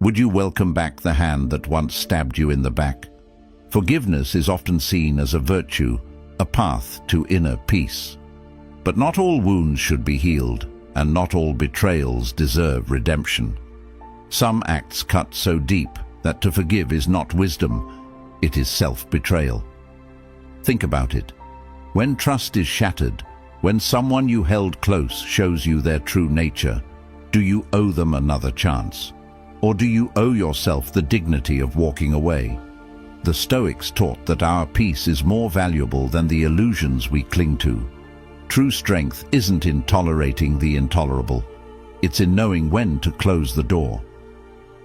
Would you welcome back the hand that once stabbed you in the back? Forgiveness is often seen as a virtue, a path to inner peace. But not all wounds should be healed, and not all betrayals deserve redemption. Some acts cut so deep that to forgive is not wisdom, it is self-betrayal. Think about it. When trust is shattered, when someone you held close shows you their true nature, do you owe them another chance? Or do you owe yourself the dignity of walking away? The Stoics taught that our peace is more valuable than the illusions we cling to. True strength isn't in tolerating the intolerable. It's in knowing when to close the door.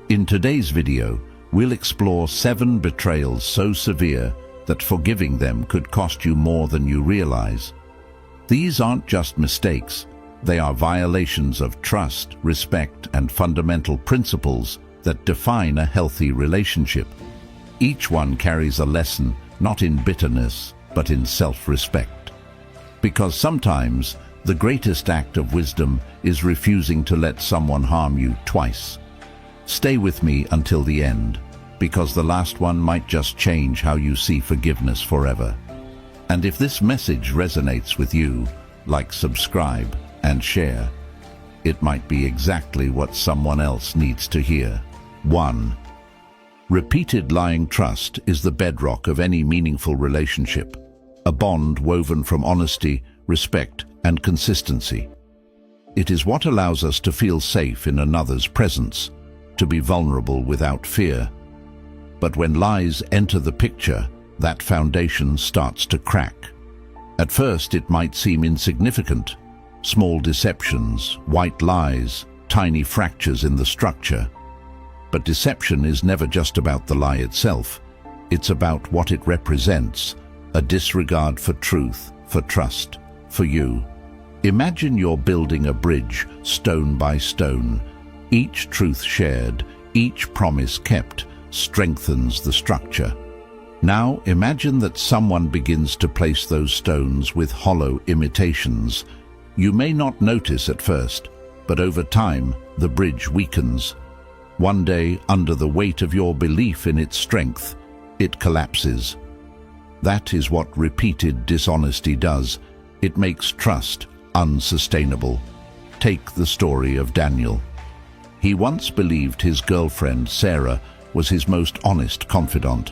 In today's video, we'll explore 7 betrayals so severe that forgiving them could cost you more than you realize. These aren't just mistakes. They are violations of trust, respect, and fundamental principles that define a healthy relationship. Each one carries a lesson, not in bitterness, but in self-respect. Because sometimes the greatest act of wisdom is refusing to let someone harm you twice. Stay with me until the end, because the last one might just change how you see forgiveness forever. And if this message resonates with you, like, subscribe, and share. It might be exactly what someone else needs to hear. 1. Repeated lying. Trust is the bedrock of any meaningful relationship, a bond woven from honesty, respect, and consistency. It is what allows us to feel safe in another's presence, to be vulnerable without fear. But when lies enter the picture, that foundation starts to crack. At first, it might seem insignificant. Small deceptions, white lies, tiny fractures in the structure. But deception is never just about the lie itself. It's about what it represents, a disregard for truth, for trust, for you. Imagine you're building a bridge, stone by stone. Each truth shared, each promise kept, strengthens the structure. Now imagine that someone begins to place those stones with hollow imitations. You may not notice at first, but over time, the bridge weakens. One day, under the weight of your belief in its strength, it collapses. That is what repeated dishonesty does. It makes trust unsustainable. Take the story of Daniel. He once believed his girlfriend, Sarah, was his most honest confidant.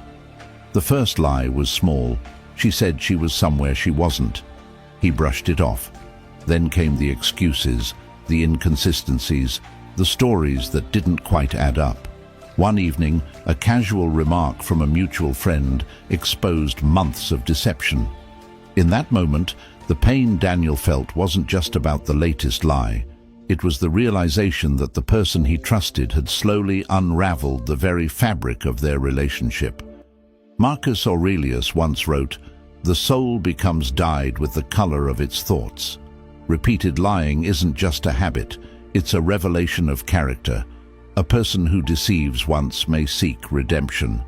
The first lie was small. She said she was somewhere she wasn't. He brushed it off. Then came the excuses, the inconsistencies, the stories that didn't quite add up. One evening, a casual remark from a mutual friend exposed months of deception. In that moment, the pain Daniel felt wasn't just about the latest lie. It was the realization that the person he trusted had slowly unraveled the very fabric of their relationship. Marcus Aurelius once wrote, "The soul becomes dyed with the color of its thoughts." Repeated lying isn't just a habit, it's a revelation of character. A person who deceives once may seek redemption.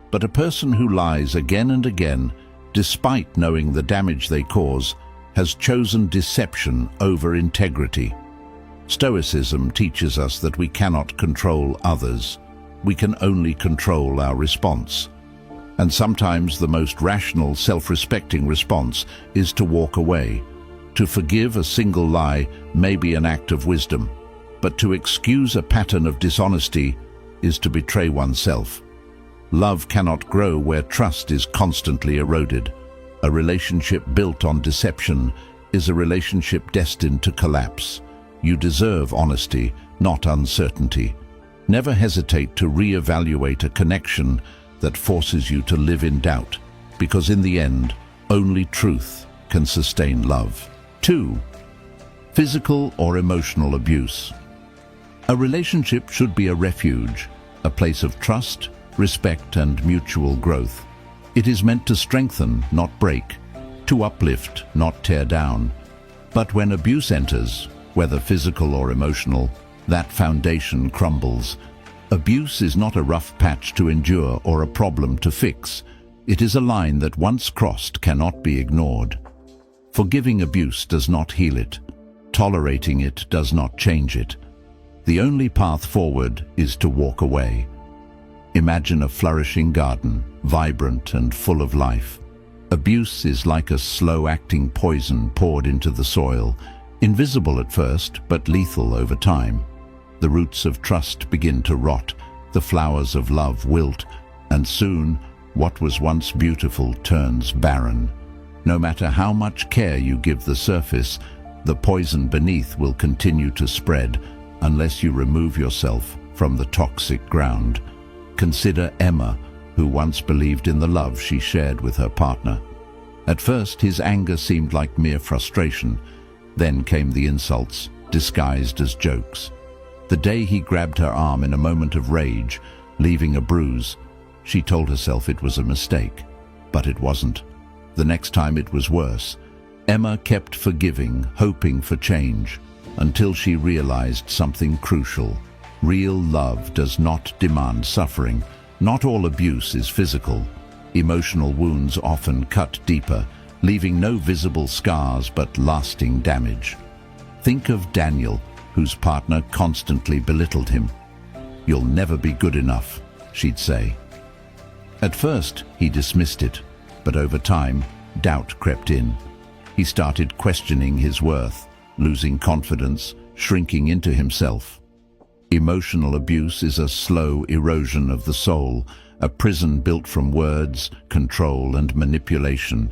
But a person who lies again and again, despite knowing the damage they cause, has chosen deception over integrity. Stoicism teaches us that we cannot control others. We can only control our response. And sometimes the most rational, self-respecting response is to walk away. To forgive a single lie may be an act of wisdom, but to excuse a pattern of dishonesty is to betray oneself. Love cannot grow where trust is constantly eroded. A relationship built on deception is a relationship destined to collapse. You deserve honesty, not uncertainty. Never hesitate to reevaluate a connection that forces you to live in doubt, because in the end, only truth can sustain love. 2. Physical or emotional abuse. A relationship should be a refuge, a place of trust, respect, and mutual growth. It is meant to strengthen, not break, to uplift, not tear down. But when abuse enters, whether physical or emotional, that foundation crumbles. Abuse is not a rough patch to endure or a problem to fix. It is a line that once crossed cannot be ignored. Forgiving abuse does not heal it. Tolerating it does not change it. The only path forward is to walk away. Imagine a flourishing garden, vibrant and full of life. Abuse is like a slow-acting poison poured into the soil, invisible at first, but lethal over time. The roots of trust begin to rot, the flowers of love wilt, and soon, what was once beautiful turns barren. No matter how much care you give the surface, the poison beneath will continue to spread unless you remove yourself from the toxic ground. Consider Emma, who once believed in the love she shared with her partner. At first, his anger seemed like mere frustration. Then came the insults, disguised as jokes. The day he grabbed her arm in a moment of rage, leaving a bruise, she told herself it was a mistake. But it wasn't. The next time it was worse. Emma kept forgiving, hoping for change, until she realized something crucial. Real love does not demand suffering. Not all abuse is physical. Emotional wounds often cut deeper, leaving no visible scars but lasting damage. Think of Daniel, whose partner constantly belittled him. "You'll never be good enough," she'd say. At first, he dismissed it, but over time, doubt crept in. He started questioning his worth, losing confidence, shrinking into himself. Emotional abuse is a slow erosion of the soul, a prison built from words, control, and manipulation.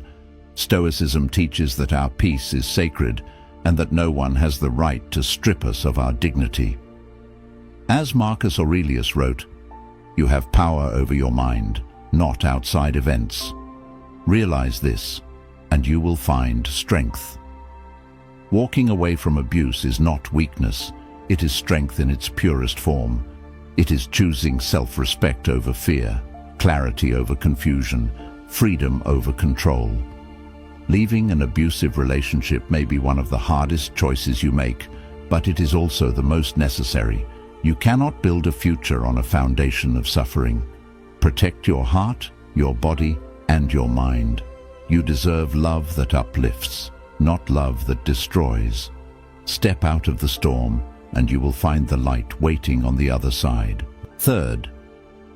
Stoicism teaches that our peace is sacred and that no one has the right to strip us of our dignity. As Marcus Aurelius wrote, "You have power over your mind, not outside events. Realize this, and you will find strength." Walking away from abuse is not weakness. It is strength in its purest form. It is choosing self-respect over fear, clarity over confusion, freedom over control. Leaving an abusive relationship may be one of the hardest choices you make, but it is also the most necessary. You cannot build a future on a foundation of suffering. Protect your heart, your body, and your mind. You deserve love that uplifts, not love that destroys. Step out of the storm, and you will find the light waiting on the other side. Third,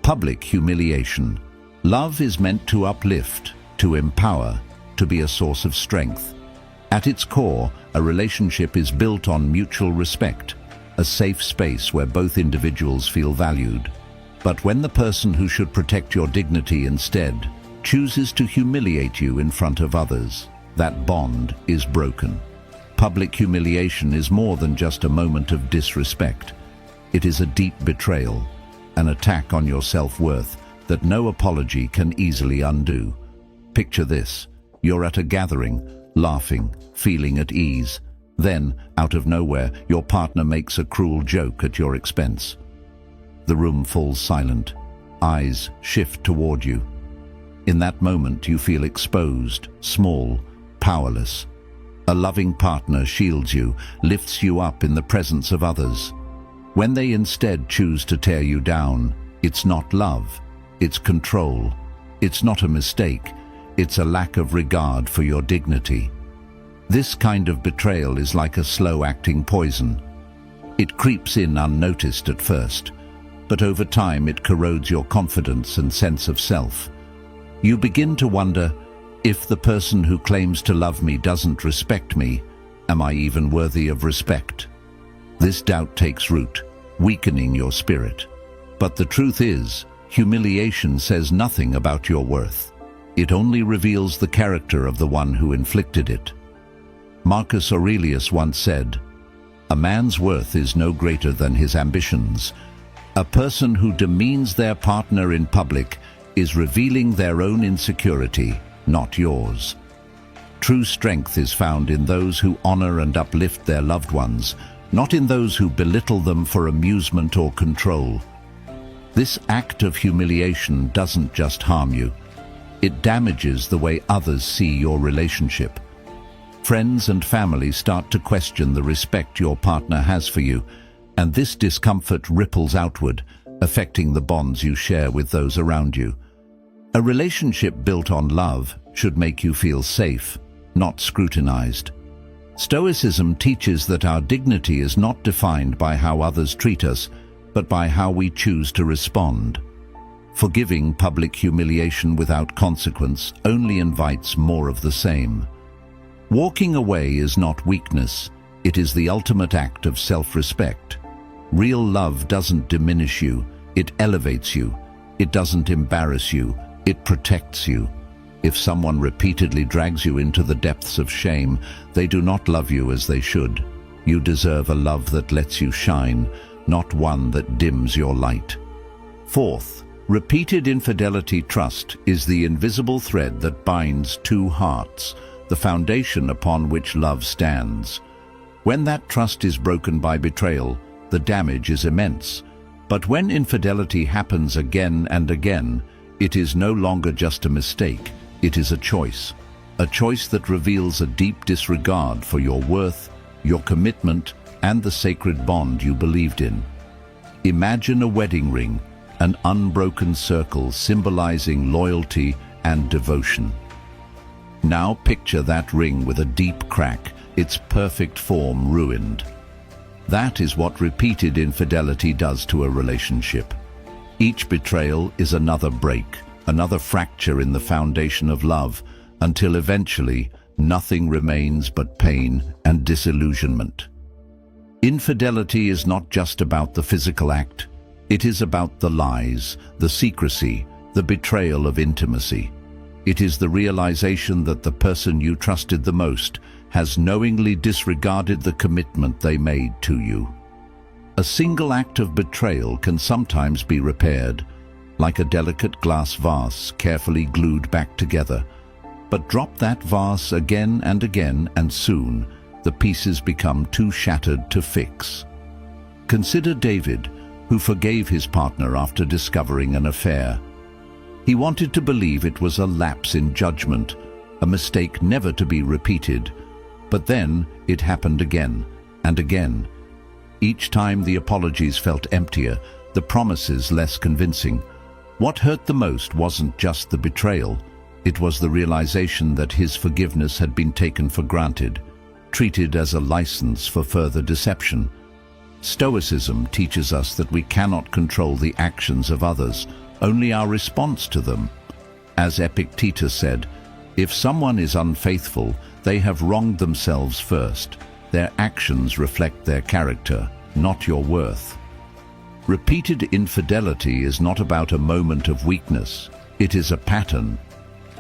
public humiliation. Love is meant to uplift, to empower, to be a source of strength. At its core, a relationship is built on mutual respect, a safe space where both individuals feel valued. But when the person who should protect your dignity instead chooses to humiliate you in front of others, that bond is broken. Public humiliation is more than just a moment of disrespect. It is a deep betrayal, an attack on your self-worth that no apology can easily undo. Picture this. You're at a gathering, laughing, feeling at ease. Then, out of nowhere, your partner makes a cruel joke at your expense. The room falls silent. Eyes shift toward you. In that moment, you feel exposed, small, powerless. A loving partner shields you, lifts you up in the presence of others. When they instead choose to tear you down, it's not love, it's control. It's not a mistake, it's a lack of regard for your dignity. This kind of betrayal is like a slow-acting poison. It creeps in unnoticed at first, but over time it corrodes your confidence and sense of self. You begin to wonder, if the person who claims to love me doesn't respect me, am I even worthy of respect? This doubt takes root, weakening your spirit. But the truth is, humiliation says nothing about your worth. It only reveals the character of the one who inflicted it. Marcus Aurelius once said, "A man's worth is no greater than his ambitions. A person who demeans their partner in public is revealing their own insecurity, not yours." True strength is found in those who honor and uplift their loved ones, not in those who belittle them for amusement or control. This act of humiliation doesn't just harm you. It damages the way others see your relationship. Friends and family start to question the respect your partner has for you, and this discomfort ripples outward, affecting the bonds you share with those around you. A relationship built on love should make you feel safe, not scrutinized. Stoicism teaches that our dignity is not defined by how others treat us, but by how we choose to respond. Forgiving public humiliation without consequence only invites more of the same. Walking away is not weakness, it is the ultimate act of self-respect. Real love doesn't diminish you, it elevates you. It doesn't embarrass you, it protects you. If someone repeatedly drags you into the depths of shame, they do not love you as they should. You deserve a love that lets you shine, not one that dims your light. Fourth, repeated infidelity. Trust is the invisible thread that binds two hearts, the foundation upon which love stands. When that trust is broken by betrayal, the damage is immense. But when infidelity happens again and again, it is no longer just a mistake, it is a choice that reveals a deep disregard for your worth, your commitment, and the sacred bond you believed in. Imagine a wedding ring, an unbroken circle symbolizing loyalty and devotion. Now picture that ring with a deep crack, its perfect form ruined. That is what repeated infidelity does to a relationship. Each betrayal is another break, another fracture in the foundation of love, until eventually nothing remains but pain and disillusionment. Infidelity is not just about the physical act. It is about the lies, the secrecy, the betrayal of intimacy. It is the realization that the person you trusted the most has knowingly disregarded the commitment they made to you. A single act of betrayal can sometimes be repaired, like a delicate glass vase carefully glued back together. But drop that vase again and again, and soon the pieces become too shattered to fix. Consider David, who forgave his partner after discovering an affair. He wanted to believe it was a lapse in judgment, a mistake never to be repeated. But then it happened again and again. Each time the apologies felt emptier, the promises less convincing. What hurt the most wasn't just the betrayal. It was the realization that his forgiveness had been taken for granted, treated as a license for further deception. Stoicism teaches us that we cannot control the actions of others, only our response to them. As Epictetus said, if someone is unfaithful, they have wronged themselves first. Their actions reflect their character, not your worth. Repeated infidelity is not about a moment of weakness. It is a pattern,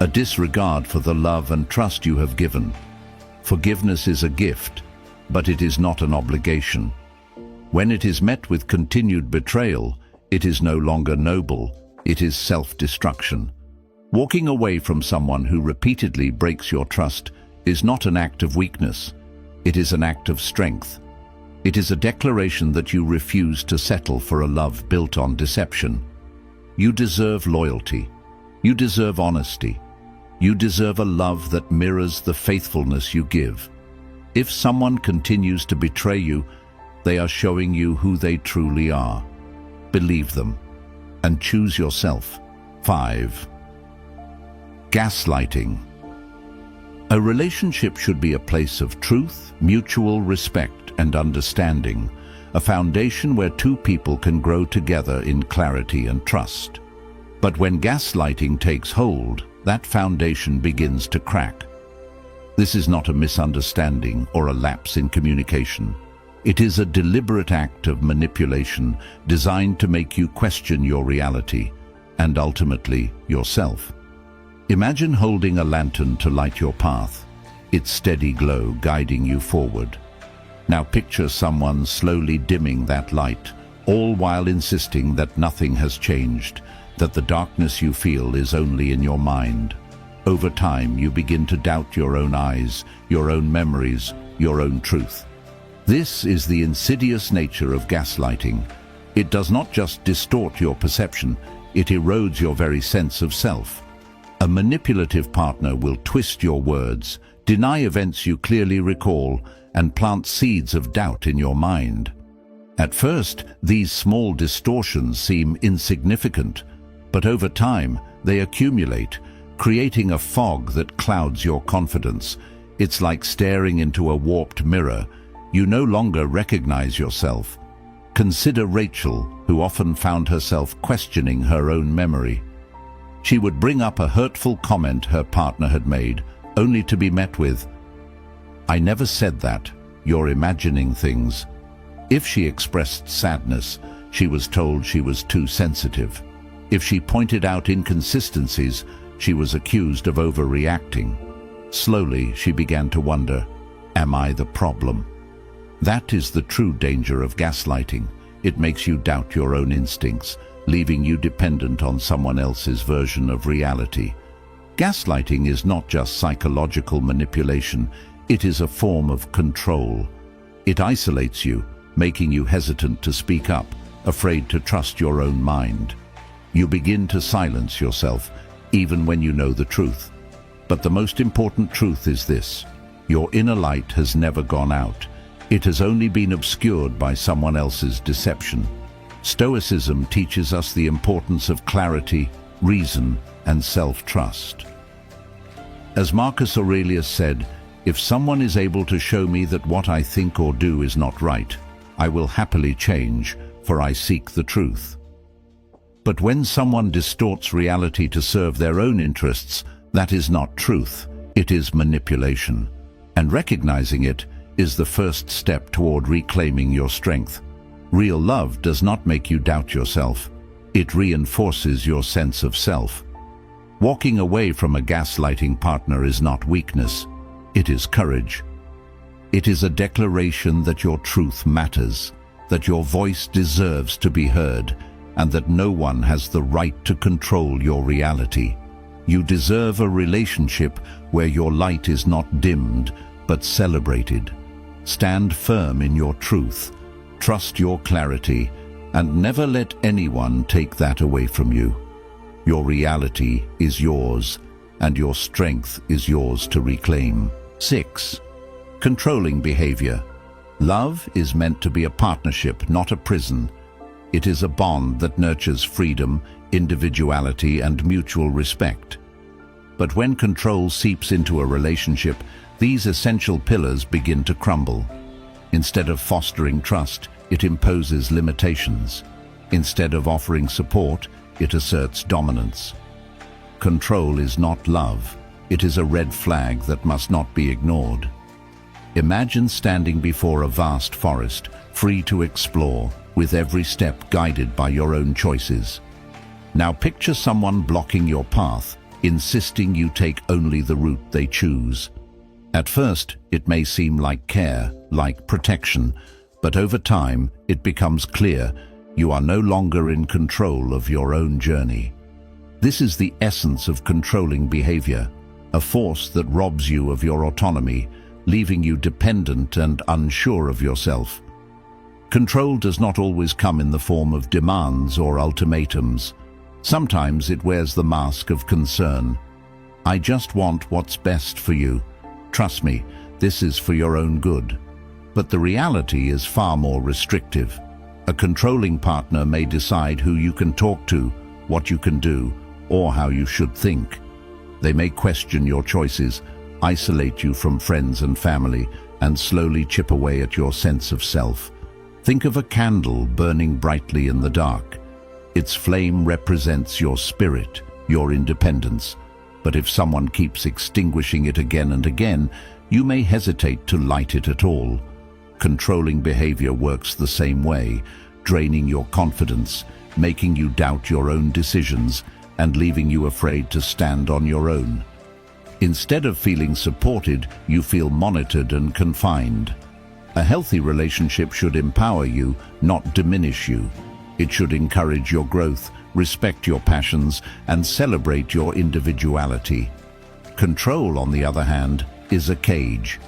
a disregard for the love and trust you have given. Forgiveness is a gift, but it is not an obligation. When it is met with continued betrayal, it is no longer noble, it is self-destruction. Walking away from someone who repeatedly breaks your trust is not an act of weakness, it is an act of strength. It is a declaration that you refuse to settle for a love built on deception. You deserve loyalty. You deserve honesty. You deserve a love that mirrors the faithfulness you give. If someone continues to betray you, they are showing you who they truly are. Believe them and choose yourself. 5. Gaslighting. A relationship should be a place of truth, mutual respect, and understanding, a foundation where two people can grow together in clarity and trust. But when gaslighting takes hold, that foundation begins to crack. This is not a misunderstanding or a lapse in communication. It is a deliberate act of manipulation designed to make you question your reality and ultimately yourself. Imagine holding a lantern to light your path, its steady glow guiding you forward. Now picture someone slowly dimming that light, all while insisting that nothing has changed, that the darkness you feel is only in your mind. Over time, you begin to doubt your own eyes, your own memories, your own truth. This is the insidious nature of gaslighting. It does not just distort your perception, it erodes your very sense of self. A manipulative partner will twist your words, deny events you clearly recall, and plant seeds of doubt in your mind. At first, these small distortions seem insignificant, but over time, they accumulate, creating a fog that clouds your confidence. It's like staring into a warped mirror. You no longer recognize yourself. Consider Rachel, who often found herself questioning her own memory. She would bring up a hurtful comment her partner had made, only to be met with, "I never said that. You're imagining things." If she expressed sadness, she was told she was too sensitive. If she pointed out inconsistencies, she was accused of overreacting. Slowly, she began to wonder, am I the problem? That is the true danger of gaslighting. It makes you doubt your own instincts, leaving you dependent on someone else's version of reality. Gaslighting is not just psychological manipulation, it is a form of control. It isolates you, making you hesitant to speak up, afraid to trust your own mind. You begin to silence yourself, even when you know the truth. But the most important truth is this: your inner light has never gone out. It has only been obscured by someone else's deception. Stoicism teaches us the importance of clarity, reason, and self-trust. As Marcus Aurelius said, "If someone is able to show me that what I think or do is not right, I will happily change, for I seek the truth." But when someone distorts reality to serve their own interests, that is not truth, it is manipulation. And recognizing it is the first step toward reclaiming your strength. Real love does not make you doubt yourself. It reinforces your sense of self. Walking away from a gaslighting partner is not weakness, it is courage. It is a declaration that your truth matters, that your voice deserves to be heard, and that no one has the right to control your reality. You deserve a relationship where your light is not dimmed, but celebrated. Stand firm in your truth, trust your clarity, and never let anyone take that away from you. Your reality is yours, and your strength is yours to reclaim. 6. Controlling behavior. Love is meant to be a partnership, not a prison. It is a bond that nurtures freedom, individuality, and mutual respect. But when control seeps into a relationship, these essential pillars begin to crumble. Instead of fostering trust, it imposes limitations. Instead of offering support, it asserts dominance. Control is not love. It is a red flag that must not be ignored. Imagine standing before a vast forest, free to explore, with every step guided by your own choices. Now picture someone blocking your path, insisting you take only the route they choose. At first, it may seem like care, like protection, but over time, it becomes clear you are no longer in control of your own journey. This is the essence of controlling behavior, a force that robs you of your autonomy, leaving you dependent and unsure of yourself. Control does not always come in the form of demands or ultimatums. Sometimes it wears the mask of concern. "I just want what's best for you. Trust me, this is for your own good." But the reality is far more restrictive. A controlling partner may decide who you can talk to, what you can do, or how you should think. They may question your choices, isolate you from friends and family, and slowly chip away at your sense of self. Think of a candle burning brightly in the dark. Its flame represents your spirit, your independence. But if someone keeps extinguishing it again and again, you may hesitate to light it at all. Controlling behavior works the same way, draining your confidence, making you doubt your own decisions, and leaving you afraid to stand on your own. Instead of feeling supported, you feel monitored and confined. A healthy relationship should empower you, not diminish you. It should encourage your growth, respect your passions, and celebrate your individuality. Control, on the other hand, is a cage.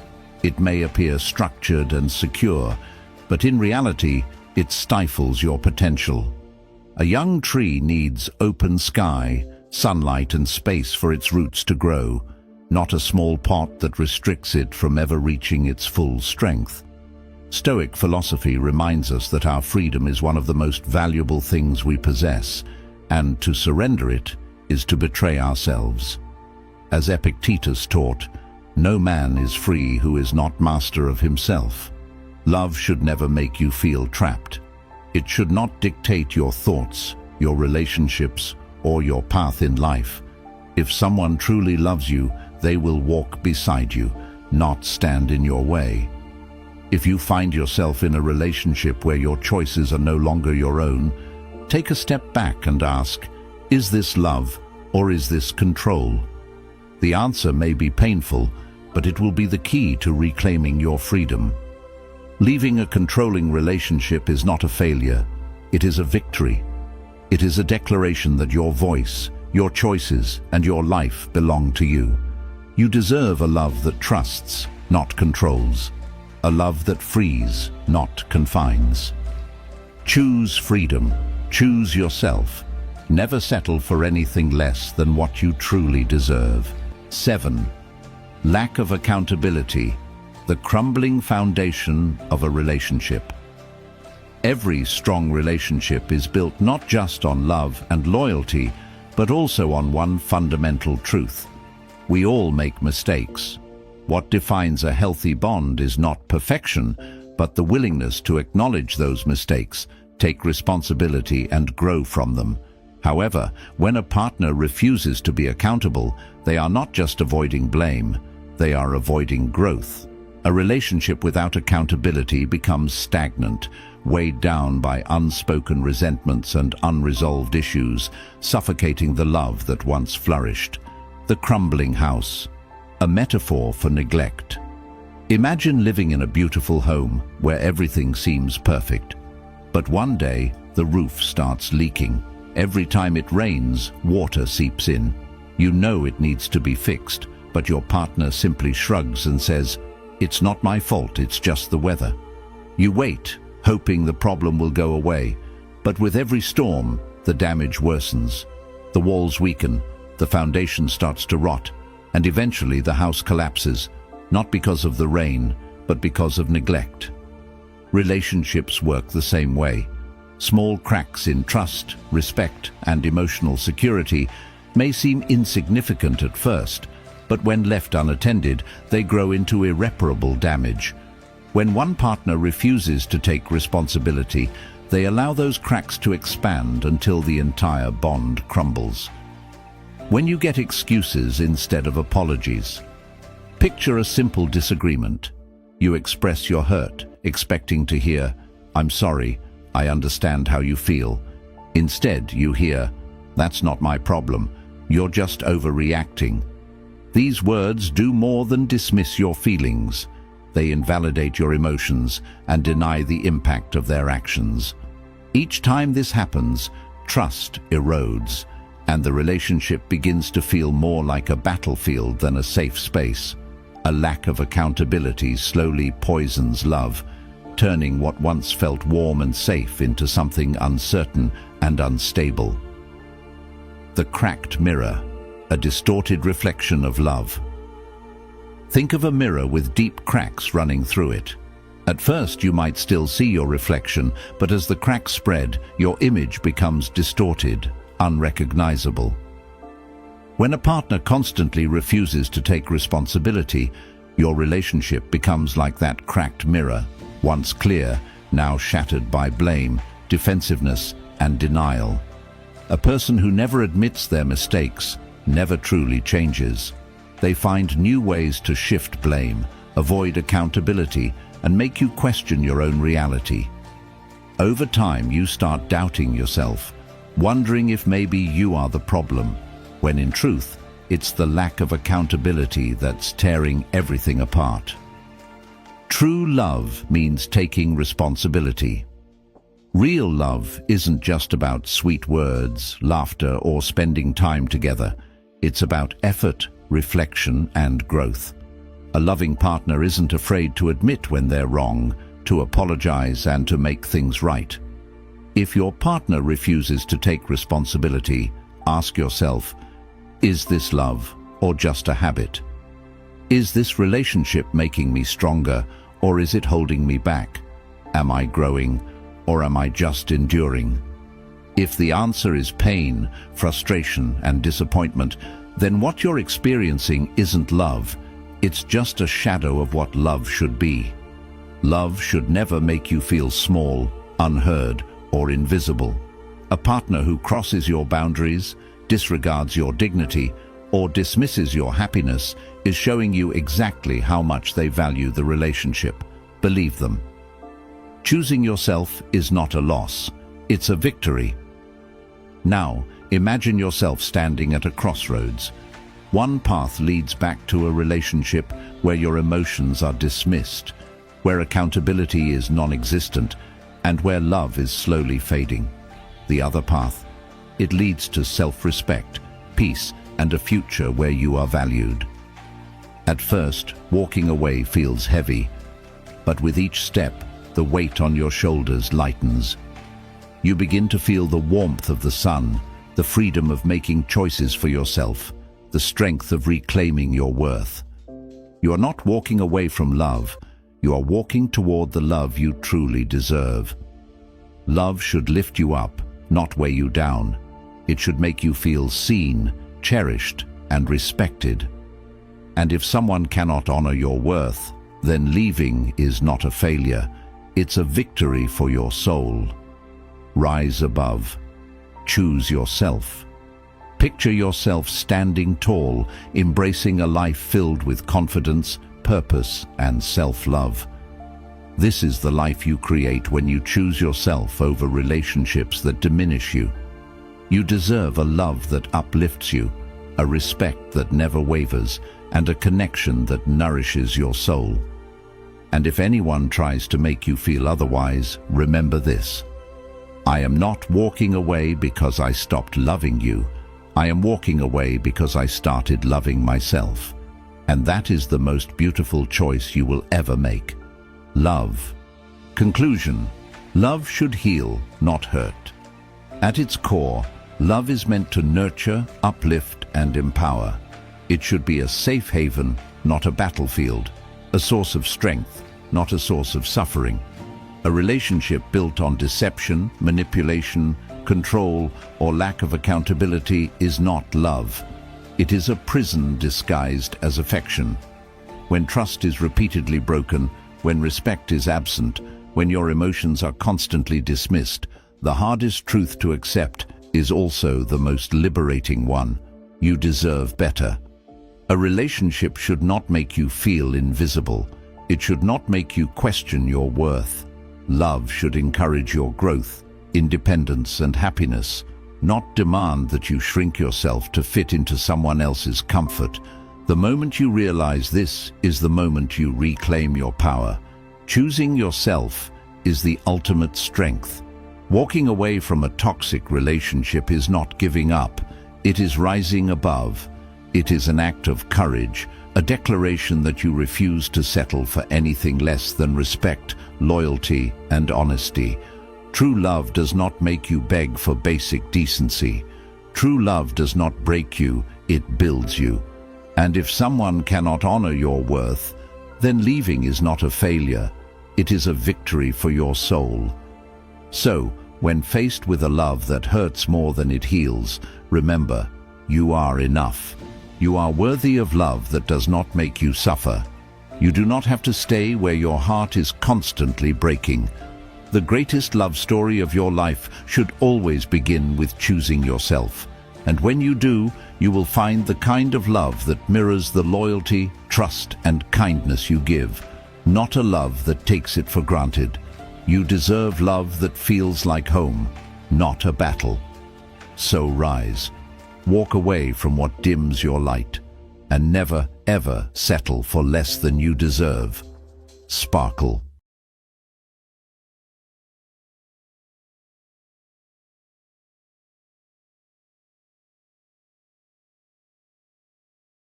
It may appear structured and secure, but in reality, it stifles your potential. A young tree needs open sky, sunlight, and space for its roots to grow, not a small pot that restricts it from ever reaching its full strength. Stoic philosophy reminds us that our freedom is one of the most valuable things we possess, and to surrender it is to betray ourselves. As Epictetus taught, No man is free who is not master of himself. Love should never make you feel trapped. It should not dictate your thoughts, your relationships, or your path in life. If someone truly loves you, they will walk beside you, not stand in your way. If you find yourself in a relationship where your choices are no longer your own, take a step back and ask, is this love or is this control? The answer may be painful, but it will be the key to reclaiming your freedom. Leaving a controlling relationship is not a failure. It is a victory. It is a declaration that your voice, your choices, and your life belong to you. You deserve a love that trusts, not controls. A love that frees, not confines. Choose freedom. Choose yourself. Never settle for anything less than what you truly deserve. 7. Lack of accountability, the crumbling foundation of a relationship. Every strong relationship is built not just on love and loyalty, but also on one fundamental truth. We all make mistakes. What defines a healthy bond is not perfection, but the willingness to acknowledge those mistakes, take responsibility, and grow from them. However, when a partner refuses to be accountable, they are not just avoiding blame, they are avoiding growth. A relationship without accountability becomes stagnant, weighed down by unspoken resentments and unresolved issues, suffocating the love that once flourished. The crumbling house, a metaphor for neglect. Imagine living in a beautiful home where everything seems perfect. But one day, the roof starts leaking. Every time it rains, water seeps in. You know it needs to be fixed, but your partner simply shrugs and says, "It's not my fault, it's just the weather." You wait, hoping the problem will go away, but with every storm, the damage worsens. The walls weaken, the foundation starts to rot, and eventually the house collapses, not because of the rain, but because of neglect. Relationships work the same way. Small cracks in trust, respect, and emotional security may seem insignificant at first, but when left unattended, they grow into irreparable damage. When one partner refuses to take responsibility, they allow those cracks to expand until the entire bond crumbles. When you get excuses instead of apologies. Picture a simple disagreement. You express your hurt, expecting to hear, "I'm sorry, I understand how you feel." Instead, you hear, "That's not my problem, you're just overreacting." These words do more than dismiss your feelings. They invalidate your emotions and deny the impact of their actions. Each time this happens, trust erodes, and the relationship begins to feel more like a battlefield than a safe space. A lack of accountability slowly poisons love, turning what once felt warm and safe into something uncertain and unstable. The cracked mirror, a distorted reflection of love. Think of a mirror with deep cracks running through it. At first you might still see your reflection, but as the cracks spread, your image becomes distorted, unrecognizable. When a partner constantly refuses to take responsibility, your relationship becomes like that cracked mirror, once clear, now shattered by blame, defensiveness, and denial. A person who never admits their mistakes never truly changes. They find new ways to shift blame, avoid accountability, and make you question your own reality. Over time, you start doubting yourself, wondering if maybe you are the problem, when in truth, it's the lack of accountability that's tearing everything apart. True love means taking responsibility. Real love isn't just about sweet words, laughter, or spending time together. It's about effort, reflection, and growth. A loving partner isn't afraid to admit when they're wrong, to apologize, and to make things right. If your partner refuses to take responsibility, ask yourself, is this love or just a habit? Is this relationship making me stronger, or is it holding me back? Am I growing, or am I just enduring? If the answer is pain, frustration, and disappointment, then what you're experiencing isn't love, It's just a shadow of what love should be. Love should never make you feel small, unheard, or invisible. A partner who crosses your boundaries, disregards your dignity, or dismisses your happiness is showing you exactly how much they value the relationship. Believe them. Choosing yourself is not a loss, it's a victory. Now, imagine yourself standing at a crossroads. One path leads back to a relationship where your emotions are dismissed, where accountability is non-existent, and where love is slowly fading. The other path, it leads to self-respect, peace, and a future where you are valued. At first, walking away feels heavy, but with each step, the weight on your shoulders lightens. You begin to feel the warmth of the sun, the freedom of making choices for yourself, the strength of reclaiming your worth. You are not walking away from love, you are walking toward the love you truly deserve. Love should lift you up, not weigh you down. It should make you feel seen, cherished, and respected. And if someone cannot honor your worth, then leaving is not a failure. It's a victory for your soul. Rise above. Choose yourself. Picture yourself standing tall, embracing a life filled with confidence, purpose, and self-love. This is the life you create when you choose yourself over relationships that diminish you. You deserve a love that uplifts you, a respect that never wavers, and a connection that nourishes your soul. And if anyone tries to make you feel otherwise, remember this. I am not walking away because I stopped loving you. I am walking away because I started loving myself. And that is the most beautiful choice you will ever make. Love. Conclusion. Love should heal, not hurt. At its core, love is meant to nurture, uplift, and empower. It should be a safe haven, not a battlefield, a source of strength, not a source of suffering. A relationship built on deception, manipulation, control, or lack of accountability is not love. It is a prison disguised as affection. When trust is repeatedly broken, when respect is absent, when your emotions are constantly dismissed, the hardest truth to accept is also the most liberating one. You deserve better. A relationship should not make you feel invisible. It should not make you question your worth. Love should encourage your growth, independence, and happiness, not demand that you shrink yourself to fit into someone else's comfort. The moment you realize this is the moment you reclaim your power. Choosing yourself is the ultimate strength. Walking away from a toxic relationship is not giving up. It is rising above. It is an act of courage, a declaration that you refuse to settle for anything less than respect, loyalty, and honesty. True love does not make you beg for basic decency. True love does not break you, it builds you. And if someone cannot honor your worth, then leaving is not a failure. It is a victory for your soul. So, when faced with a love that hurts more than it heals, remember, you are enough. You are worthy of love that does not make you suffer. You do not have to stay where your heart is constantly breaking. The greatest love story of your life should always begin with choosing yourself. And when you do, you will find the kind of love that mirrors the loyalty, trust, and kindness you give, not a love that takes it for granted. You deserve love that feels like home, not a battle. So rise. Walk away from what dims your light, and never, ever settle for less than you deserve. Sparkle.